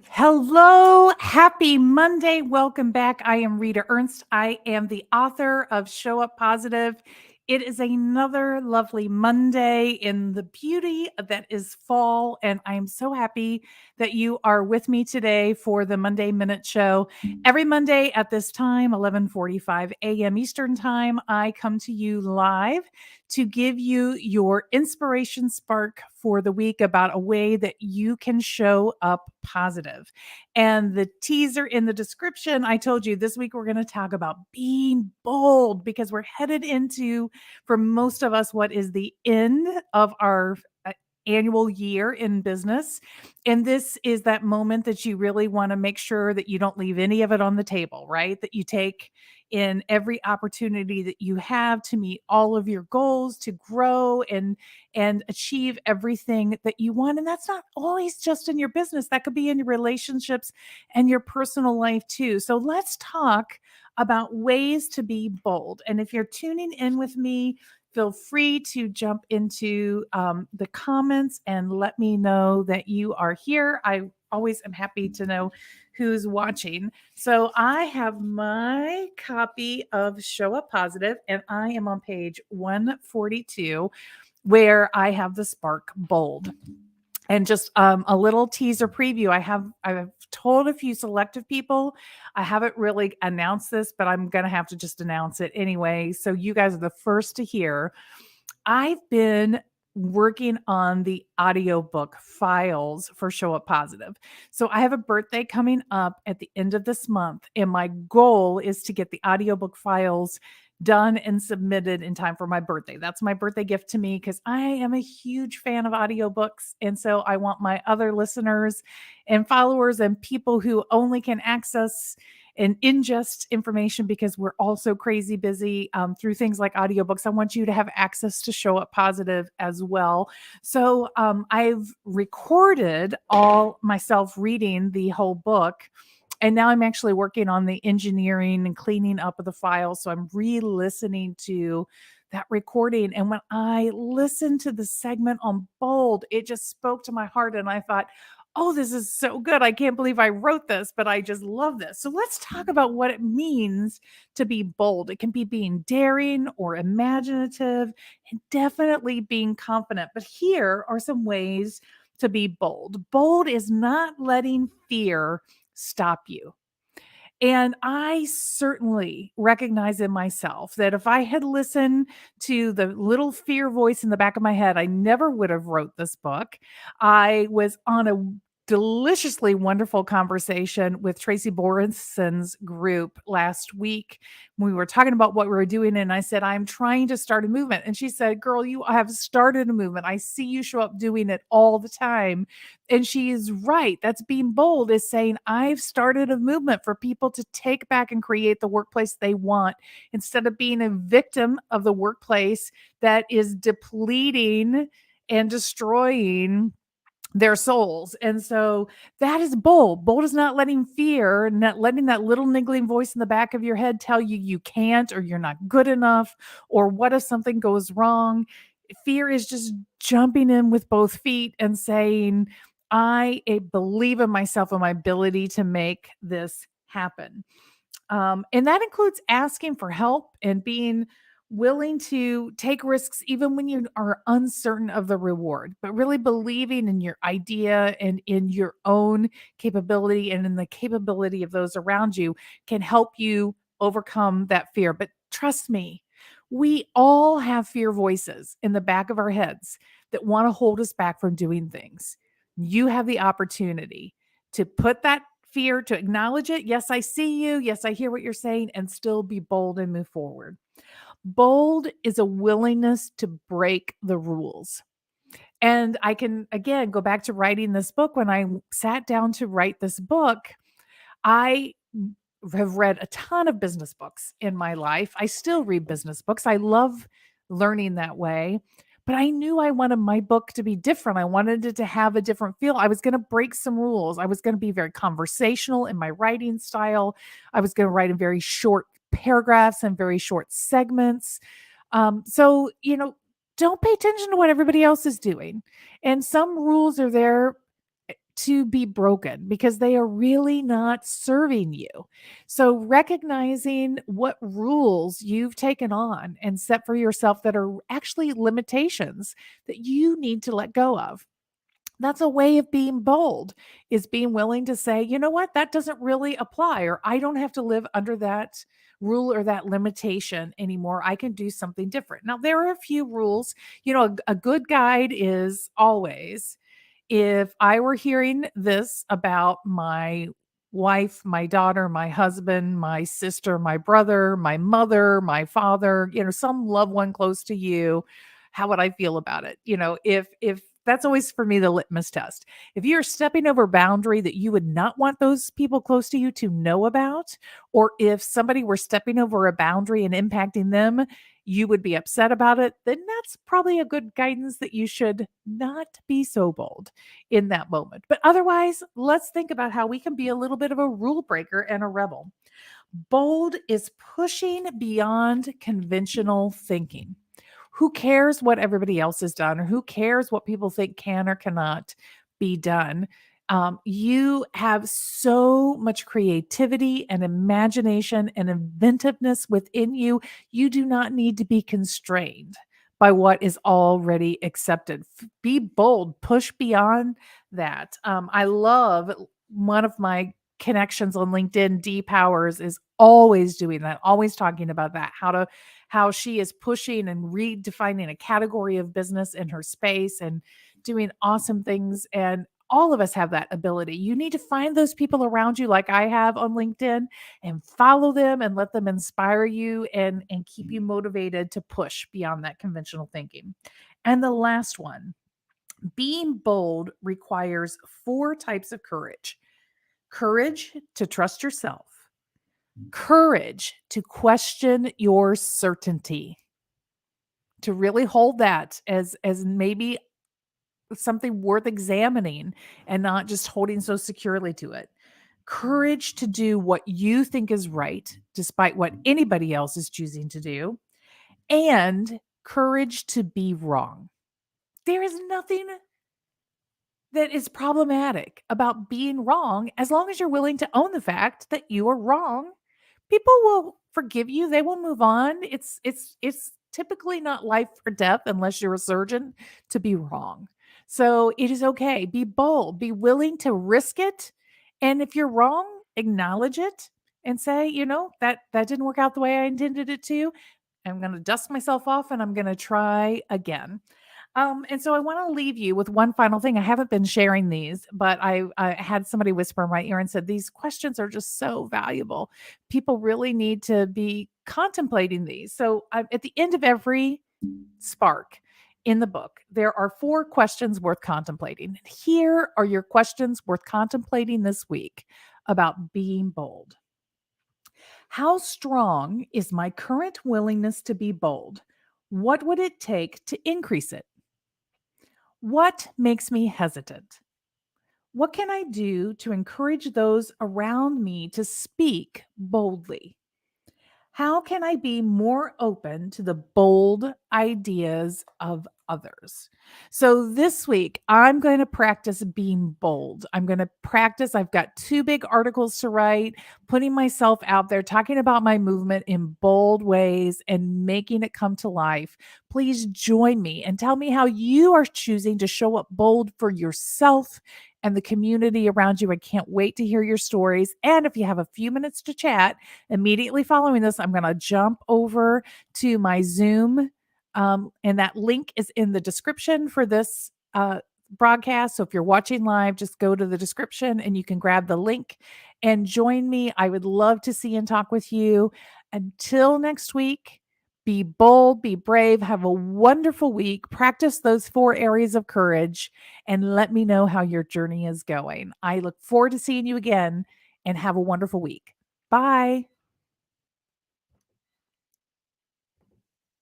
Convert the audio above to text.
Hello, happy Monday. Welcome back. I am Rita Ernst. I am the author of Show Up Positive. It is another lovely Monday in the beauty that is fall. And I am so happy that you are with me today for the Monday Minute Show. Every Monday at this time, 11:45 a.m. Eastern Time, I come to you live to give you your inspiration spark for the week about a way that you can show up positive. And the teaser in the description, I told you this week we're going to talk about being bold because we're headed into, for most of us, what is the end of our annual year in business. And this is that moment that you really want to make sure that you don't leave any of it on the table, right? That you take in every opportunity that you have to meet all of your goals, to grow and achieve everything that you want. And that's not always just in your business. That could be in your relationships and your personal life too. So let's talk about ways to be bold. And if you're tuning in with me, feel free to jump into the comments and let me know that you are here. I always am happy to know who's watching. So I have my copy of Show Up Positive, and I am on page 142 where I have the Spark Bold. And just a little teaser preview. I've told a few selective people. I haven't really announced this, but I'm gonna have to just announce it anyway. So you guys are the first to hear. I've been working on the audiobook files for Show Up Positive. So I have a birthday coming up at the end of this month, and my goal is to get the audiobook files done and submitted in time for my birthday. That's my birthday gift to me because I am a huge fan of audiobooks. And so I want my other listeners and followers and people who only can access and ingest information because we're all so crazy busy through things like audiobooks. I want you to have access to Show Up Positive as well. So I've recorded all myself reading the whole book. And now I'm actually working on the engineering and cleaning up of the files. So I'm re-listening to that recording. And when I listened to the segment on bold, it just spoke to my heart. And I thought, oh, this is so good. I can't believe I wrote this, but I just love this. So let's talk about what it means to be bold. It can be being daring or imaginative and definitely being confident. But here are some ways to be bold. Bold is not letting fear stop you. And I certainly recognize in myself that if I had listened to the little fear voice in the back of my head, I never would have wrote this book. I was on a deliciously wonderful conversation with Tracy Borison's group last week. We were talking about what we were doing, and I said, I'm trying to start a movement. And she said, girl, you have started a movement. I see you show up doing it all the time. And she is right. That's being bold, is saying, I've started a movement for people to take back and create the workplace they want instead of being a victim of the workplace that is depleting and destroying their souls. And so that is bold. Bold is not letting fear, not letting that little niggling voice in the back of your head tell you you can't or you're not good enough or what if something goes wrong. Fear is just jumping in with both feet and saying, believe in myself and my ability to make this happen. And that includes asking for help and being willing to take risks even when you are uncertain of the reward, but really believing in your idea and in your own capability and in the capability of those around you can help you overcome that fear. But trust me, we all have fear voices in the back of our heads that want to hold us back from doing things. You have the opportunity to put that fear, to acknowledge it. Yes, I see you. Yes, I hear what you're saying, and still be bold and move forward. Bold is a willingness to break the rules. And I can, again, go back to writing this book. When I sat down to write this book, I have read a ton of business books in my life. I still read business books. I love learning that way. But I knew I wanted my book to be different. I wanted it to have a different feel. I was going to break some rules. I was going to be very conversational in my writing style. I was going to write in very short paragraphs and very short segments. So, don't pay attention to what everybody else is doing. And some rules are there to be broken because they are really not serving you. So, recognizing what rules you've taken on and set for yourself that are actually limitations that you need to let go of. That's a way of being bold, is being willing to say, you know what, that doesn't really apply, or I don't have to live under that rule or that limitation anymore. I can do something different. Now, there are a few rules. A good guide is always, if I were hearing this about my wife, my daughter, my husband, my sister, my brother, my mother, my father, some loved one close to you, how would I feel about it? If that's always for me the litmus test. If you're stepping over a boundary that you would not want those people close to you to know about, or if somebody were stepping over a boundary and impacting them, you would be upset about it, then that's probably a good guidance that you should not be so bold in that moment. But otherwise, let's think about how we can be a little bit of a rule breaker and a rebel. Bold is pushing beyond conventional thinking. Who cares what everybody else has done, or who cares what people think can or cannot be done? You have so much creativity and imagination and inventiveness within you. You do not need to be constrained by what is already accepted. Be bold, push beyond that. I love one of my connections on LinkedIn, D Powers, is always doing that, always talking about that, how she is pushing and redefining a category of business in her space and doing awesome things. And all of us have that ability. You need to find those people around you, like I have on LinkedIn, and follow them and let them inspire you and keep you motivated to push beyond that conventional thinking. And the last one, being bold requires four types of courage: courage to trust yourself, courage to question your certainty, to really hold that as maybe something worth examining and not just holding so securely to it. Courage to do what you think is right despite what anybody else is choosing to do, and courage to be wrong. There is nothing that is problematic about being wrong as long as you're willing to own the fact that you are wrong. People will forgive you, they will move on. It's typically not life or death unless you're a surgeon to be wrong. So it is okay. Be bold, be willing to risk it. And if you're wrong, acknowledge it and say, that didn't work out the way I intended it to. I'm going to dust myself off and I'm going to try again. And so I want to leave you with one final thing. I haven't been sharing these, but I had somebody whisper in my ear and said, these questions are just so valuable. People really need to be contemplating these. So at the end of every spark in the book, there are four questions worth contemplating. Here are your questions worth contemplating this week about being bold. How strong is my current willingness to be bold? What would it take to increase it? What makes me hesitant? What can I do to encourage those around me to speak boldly? How can I be more open to the bold ideas of others? So this week, I'm going to practice being bold. I'm going to practice. I've got two big articles to write, putting myself out there, talking about my movement in bold ways and making it come to life. Please join me and tell me how you are choosing to show up bold for yourself and the community around you. I can't wait to hear your stories. And if you have a few minutes to chat, immediately following this, I'm going to jump over to my Zoom. And that link is in the description for this broadcast. So if you're watching live, just go to the description and you can grab the link and join me. I would love to see and talk with you. Until next week, be bold, be brave, have a wonderful week. Practice those four areas of courage and let me know how your journey is going. I look forward to seeing you again and have a wonderful week. Bye.